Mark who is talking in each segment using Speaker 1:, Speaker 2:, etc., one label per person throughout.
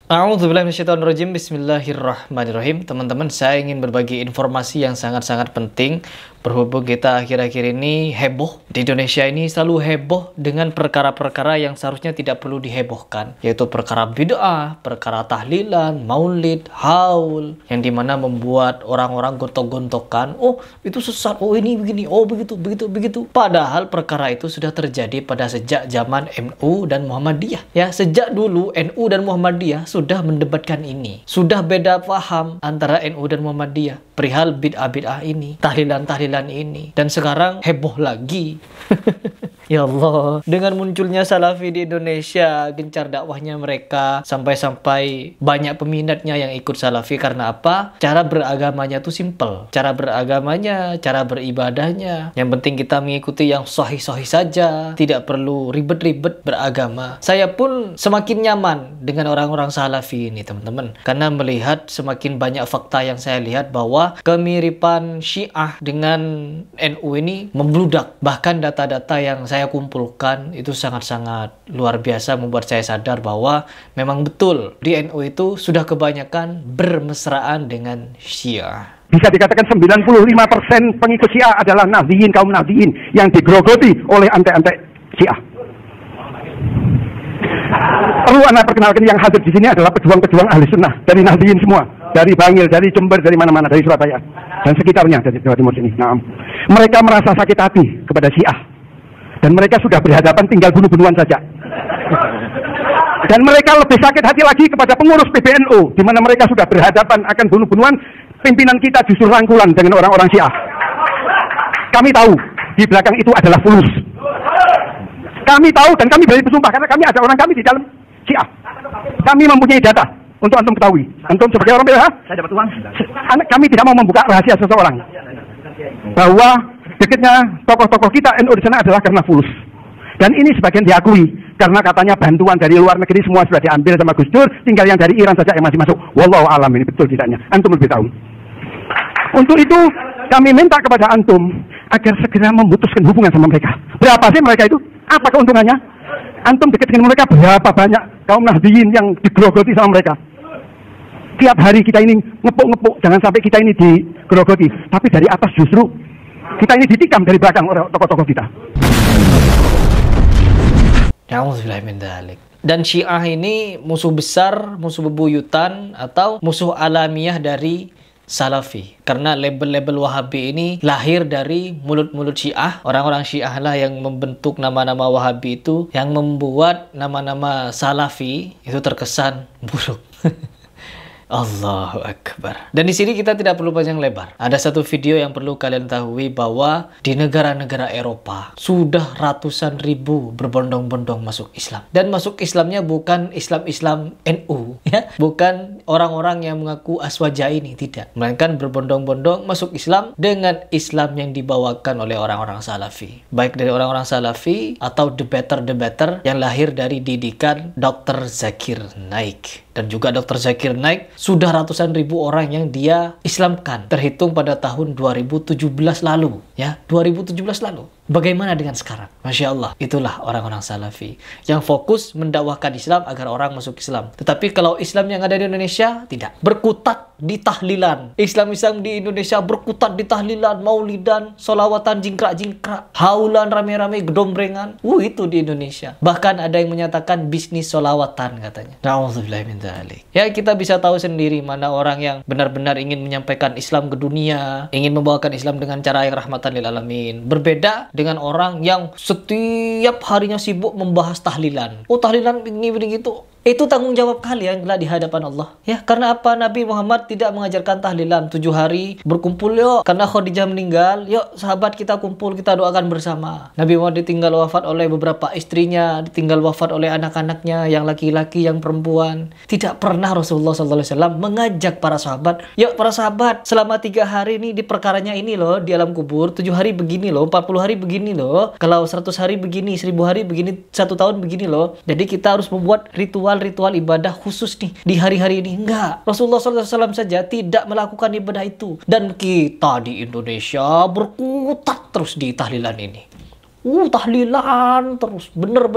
Speaker 1: A'udzubillahi minasyaitonirrajim. Bismillahirrahmanirrahim. Teman-teman, saya ingin berbagi informasi yang sangat-sangat penting. Berhubung kita akhir-akhir ini heboh. Di Indonesia ini selalu heboh dengan perkara-perkara yang seharusnya tidak perlu dihebohkan. Yaitu perkara bid'ah, perkara tahlilan, maulid, haul. Yang dimana membuat orang-orang gontok-gontokan. Oh, itu sesat. Oh, ini begini. Oh, begitu. Padahal perkara itu sudah terjadi pada sejak zaman NU dan Muhammadiyah. Ya, sejak dulu NU dan Muhammadiyah sudah mendebatkan ini. Sudah beda paham antara NU dan Muhammadiyah perihal bid'ah-bid'ah ini, tahlilan-tahlilan ini. Dan sekarang heboh lagi. Ya Allah, dengan munculnya Salafi di Indonesia, gencar dakwahnya mereka, sampai-sampai banyak peminatnya yang ikut Salafi. Karena apa? Cara beragamanya tuh simple. Cara beragamanya, cara beribadahnya. Yang penting kita mengikuti yang sahih-sahih saja. Tidak perlu ribet-ribet beragama. Saya pun semakin nyaman dengan orang-orang Salafi ini, teman-teman. Karena melihat semakin banyak fakta yang saya lihat bahwa kemiripan Syiah dengan NU ini membludak. Bahkan data-data yang saya kumpulkan itu sangat-sangat luar biasa, membuat saya sadar bahwa memang betul di NU itu sudah kebanyakan bermesraan dengan Syiah.
Speaker 2: Bisa dikatakan 95% pengikut Syiah adalah Nahdliyin, kaum Nahdliyin yang digerogoti oleh antek-antek Syiah. Perlu Anda perkenalkan, yang hadir di sini adalah pejuang-pejuang ahli sunnah dari Nahdliyin semua, dari Bangil, dari Jember, dari mana-mana, dari Surabaya dan sekitarnya, dari Jawa Timur sini. Nah, mereka merasa sakit hati kepada Syiah. Dan mereka sudah berhadapan tinggal bunuh-bunuhan saja. Dan mereka lebih sakit hati lagi kepada pengurus PBNU, di mana mereka sudah berhadapan akan bunuh-bunuhan. Pimpinan kita justru rangkulan dengan orang-orang Syiah. Kami tahu di belakang itu adalah fulus. Kami tahu dan kami berani bersumpah karena kami ada orang kami di dalam Syiah. Kami mempunyai data untuk antum ketahui. Antum sebagai orang bid'ah, saya dapat uang. Kami tidak mau membuka rahasia seseorang bahwa dekatnya tokoh-tokoh kita NU di sana adalah karena fulus. Dan ini sebagian diakui karena katanya bantuan dari luar negeri semua sudah diambil sama Gus Dur, tinggal yang dari Iran saja yang masih masuk. Wallahu alam, ini betul tidaknya, antum lebih tahu. Untuk itu kami minta kepada antum agar segera memutuskan hubungan sama mereka. Berapa sih mereka itu? Apa keuntungannya? Antum dekat dengan mereka, berapa banyak kaum Nahdliyin yang digerogoti sama mereka? Tiap hari kita ini ngepuk-ngepuk, jangan sampai kita ini digerogoti, tapi dari atas justru kita ini ditikam dari belakang oleh tokoh-tokoh kita.
Speaker 1: Dan Syiah ini musuh besar, musuh bebuyutan, atau musuh alamiah dari Salafi. Karena label-label Wahabi ini lahir dari mulut-mulut Syiah. Orang-orang Syiah lah yang membentuk nama-nama Wahabi itu, yang membuat nama-nama Salafi itu terkesan buruk. Allahu Akbar. Dan di sini kita tidak perlu panjang lebar. Ada satu video yang perlu kalian ketahui bahwa di negara-negara Eropa sudah ratusan ribu berbondong-bondong masuk Islam. Dan masuk Islamnya bukan Islam-Islam NU, ya, bukan orang-orang yang mengaku aswaja ini, tidak. Melainkan berbondong-bondong masuk Islam dengan Islam yang dibawakan oleh orang-orang Salafi. Baik dari orang-orang Salafi atau debater-debater yang lahir dari didikan Dr. Zakir Naik. Dan juga Dr. Zakir Naik sudah ratusan ribu orang yang dia Islamkan, terhitung pada tahun 2017 lalu, ya, 2017 lalu. Bagaimana dengan sekarang? Masya Allah, itulah orang-orang Salafi yang fokus mendakwahkan Islam agar orang masuk Islam. Tetapi kalau Islam yang ada di Indonesia, tidak. Berkutat di tahlilan. Islam-Islam di Indonesia berkutat di tahlilan, maulidan, solawatan jingkrak-jingkrak, haulan rame-rame, gedombrengan. Itu di Indonesia. Bahkan ada yang menyatakan bisnis solawatan katanya. Na'udzubillah min dzalik. Ya, kita bisa tahu sendiri mana orang yang benar-benar ingin menyampaikan Islam ke dunia, ingin membawakan Islam dengan cara yang rahmatan lil alamin. Berbeda dengan orang yang setiap harinya sibuk membahas tahlilan. Oh, tahlilan ini begitu. Itu tanggung jawab kalian di hadapan Allah. Ya, karena apa? Nabi Muhammad tidak mengajarkan tahlilan 7 hari berkumpul yuk. Karena Khadijah meninggal, yuk sahabat kita kumpul, kita doakan bersama. Nabi Muhammad ditinggal wafat oleh beberapa istrinya, ditinggal wafat oleh anak-anaknya, yang laki-laki, yang perempuan. Tidak pernah Rasulullah SAW mengajak para sahabat, yuk para sahabat, selama 3 hari ini di perkaranya ini loh, di alam kubur, 7 hari begini loh, 40 hari begini loh, kalau 100 hari begini, 1000 hari begini, 1 tahun begini loh. Jadi kita harus membuat ritual ibadah khusus nih di hari-hari ini. Enggak, Rasulullah SAW saja tidak melakukan ibadah itu. Dan kita di Indonesia berkutat terus di tahlilan ini. tahlilan terus, bener.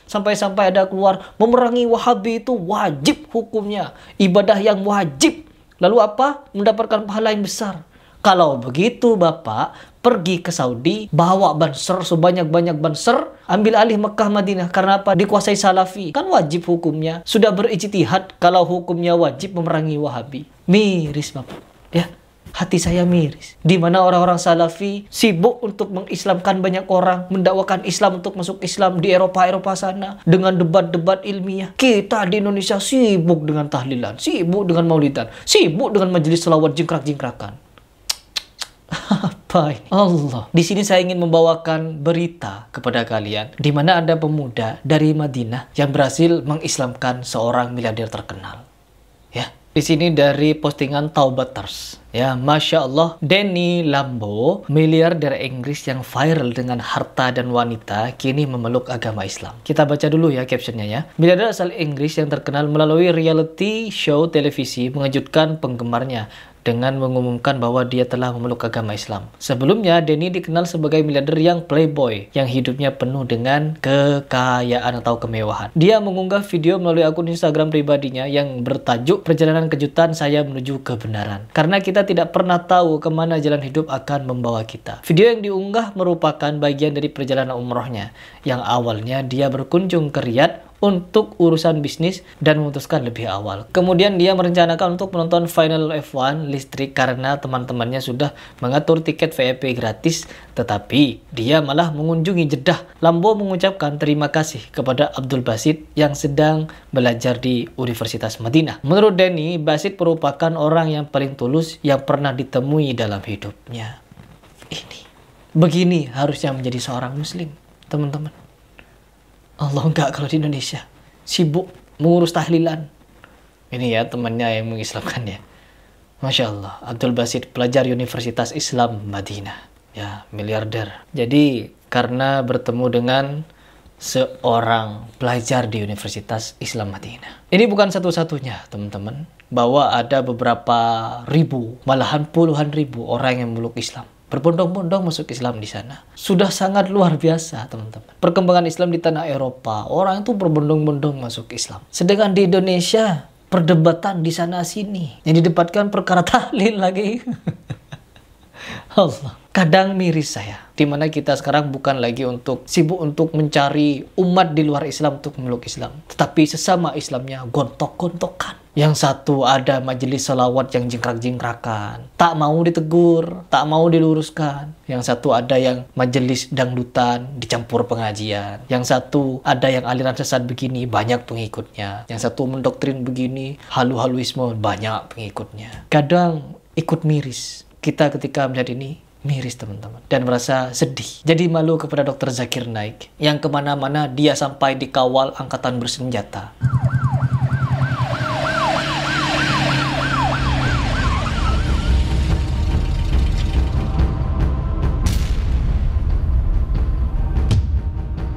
Speaker 1: Sampai-sampai ada keluar, memerangi Wahabi itu wajib hukumnya, ibadah yang wajib. Lalu apa? Mendapatkan pahala yang besar. Kalau begitu Bapak, pergi ke Saudi, bawa banser sebanyak-banyak banser, ambil alih Mekah Madinah. Karena apa? Dikuasai Salafi. Kan wajib hukumnya. Sudah berijtihad kalau hukumnya wajib memerangi Wahabi. Miris Bapak. Ya, hati saya miris. Di mana orang-orang Salafi sibuk untuk mengislamkan banyak orang, mendakwakan Islam untuk masuk Islam di Eropa sana dengan debat-debat ilmiah. Kita di Indonesia sibuk dengan tahlilan, sibuk dengan maulidan, sibuk dengan majelis selawat jingkrak-jingkrakan. Apa ini? Allah. Di sini saya ingin membawakan berita kepada kalian di mana ada pemuda dari Madinah yang berhasil mengislamkan seorang miliarder terkenal. Ya, di sini dari postingan Taubaters. Ya, Masya Allah, Danny Lambo, miliarder Inggris yang viral dengan harta dan wanita, kini memeluk agama Islam. Kita baca dulu ya captionnya ya. Miliarder asal Inggris yang terkenal melalui reality show televisi mengejutkan penggemarnya dengan mengumumkan bahwa dia telah memeluk agama Islam. Sebelumnya, Danny dikenal sebagai miliarder yang playboy, yang hidupnya penuh dengan kekayaan atau kemewahan. Dia mengunggah video melalui akun Instagram pribadinya yang bertajuk Perjalanan Kejutan Saya Menuju Kebenaran. Karena kita tidak pernah tahu kemana jalan hidup akan membawa kita. Video yang diunggah merupakan bagian dari perjalanan umrohnya, yang awalnya dia berkunjung ke Riyadh untuk urusan bisnis dan memutuskan lebih awal. Kemudian dia merencanakan untuk menonton final F1 listrik karena teman-temannya sudah mengatur tiket VIP gratis, tetapi dia malah mengunjungi Jeddah. Lambo mengucapkan terima kasih kepada Abdul Basit yang sedang belajar di Universitas Madinah. Menurut Danny, Basit merupakan orang yang paling tulus yang pernah ditemui dalam hidupnya. Begini harusnya menjadi seorang muslim, teman-teman. Allah, enggak kalau di Indonesia sibuk mengurus tahlilan. Ini ya temannya yang mengislamkannya. Masya Allah, Abdul Basit, pelajar Universitas Islam Madinah, ya, miliarder. Jadi karena bertemu dengan seorang pelajar di Universitas Islam Madinah. Ini bukan satu-satunya teman-teman, bahwa ada beberapa ribu, malahan puluhan ribu orang yang memeluk Islam, berbondong-bondong masuk Islam di sana. Sudah sangat luar biasa, teman-teman. Perkembangan Islam di tanah Eropa, orang itu berbondong-bondong masuk Islam. Sedangkan di Indonesia, perdebatan di sana sini. Yang didebatkan perkara tahlil lagi. Allah. Kadang miris saya, dimana kita sekarang bukan lagi sibuk untuk mencari umat di luar Islam untuk memeluk Islam, tetapi sesama Islamnya gontok-gontokan. Yang satu ada majelis salawat yang jingkrak-jingkrakan, tak mau ditegur, tak mau diluruskan. Yang satu ada yang majelis dangdutan dicampur pengajian. Yang satu ada yang aliran sesat begini, banyak pengikutnya. Yang satu mendoktrin begini, halu-haluisme, banyak pengikutnya. Kadang ikut miris kita ketika melihat ini. Miris teman-teman, dan merasa sedih. Jadi malu kepada Dr. Zakir Naik yang kemana-mana dia sampai dikawal angkatan bersenjata.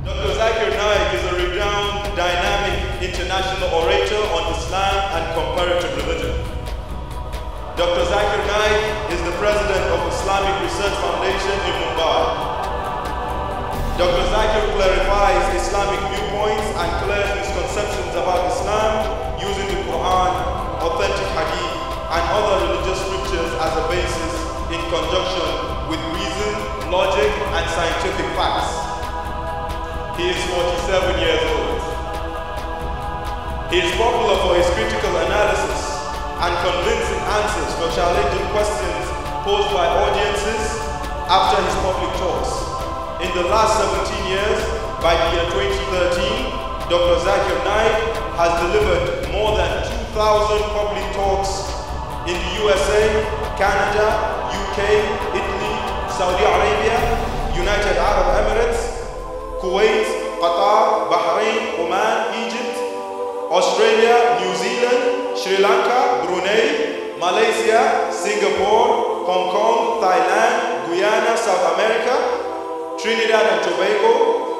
Speaker 3: Dr. Zakir Naik is a renowned, dynamic, international orator on Islam and comparative religion. Dr. Zakir Naik is the president of Islamic Research Foundation in Mumbai. Dr. Zakir clarifies Islamic viewpoints and clears misconceptions about Islam using the Quran, authentic hadith, and other religious scriptures as a basis in conjunction with reason, logic, and scientific facts. He is 47 years old. He is popular for his critical analysis and convincing answers for challenging questions posed by audiences after his public talks. In the last 17 years, by the year 2013, Dr. Zakir Naik has delivered more than 2,000 public talks in the USA, Canada, UK, Italy, Saudi Arabia, United Arab Emirates, Kuwait, Qatar, Bahrain, Oman, Egypt, Australia, New Zealand, Sri Lanka, Brunei, Malaysia, Singapore, Hong Kong, Thailand, Guyana, South America, Trinidad and Tobago,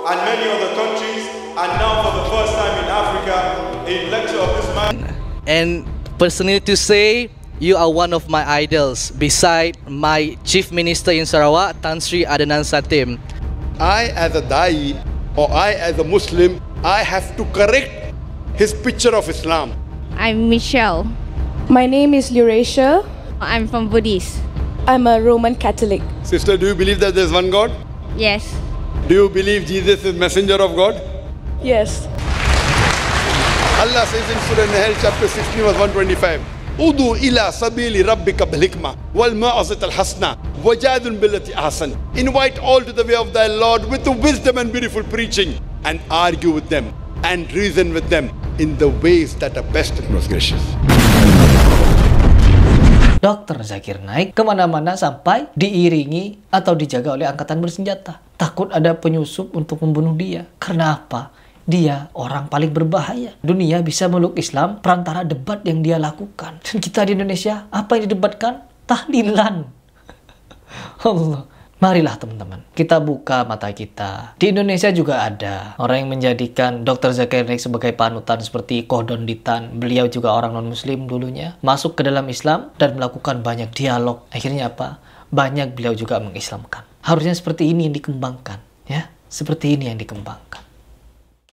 Speaker 3: and many other countries, and now for the first time in Africa, a lecture of this man.
Speaker 4: And personally to say, you are one of my idols, beside my Chief Minister in Sarawak, Tan Sri Adnan Satim.
Speaker 5: I as a Dai or I as a Muslim, I have to correct his picture of Islam.
Speaker 6: I'm Michelle.
Speaker 7: My name is Eurasia.
Speaker 6: I'm from Buddhist.
Speaker 7: I'm a Roman Catholic.
Speaker 5: Sister, do you believe that there's one God?
Speaker 6: Yes.
Speaker 5: Do you believe Jesus is messenger of God?
Speaker 7: Yes.
Speaker 5: Allah says in Surah Nahl chapter 16 verse 125, Udu ila sabili rabbika bil hikmah wal ma'azat al hasna wajadun billati ahsan. Invite all to the way of thy Lord with the wisdom and beautiful preaching, and argue with them and reason with them in the ways that are best and most gracious.
Speaker 1: Dr. Zakir Naik kemana-mana sampai diiringi atau dijaga oleh angkatan bersenjata. Takut ada penyusup untuk membunuh dia. Karena apa? Dia orang paling berbahaya. Dunia bisa meluk Islam perantara debat yang dia lakukan. Dan kita di Indonesia, apa yang didebatkan? Tahlilan. Allah. Marilah teman-teman, kita buka mata kita. Di Indonesia juga ada orang yang menjadikan Dr. Zakir Naik sebagai panutan seperti Kohdon Ditan. Beliau juga orang non-muslim dulunya. Masuk ke dalam Islam dan melakukan banyak dialog. Akhirnya apa? Banyak beliau juga mengislamkan. Harusnya seperti ini yang dikembangkan. Ya, seperti ini yang dikembangkan.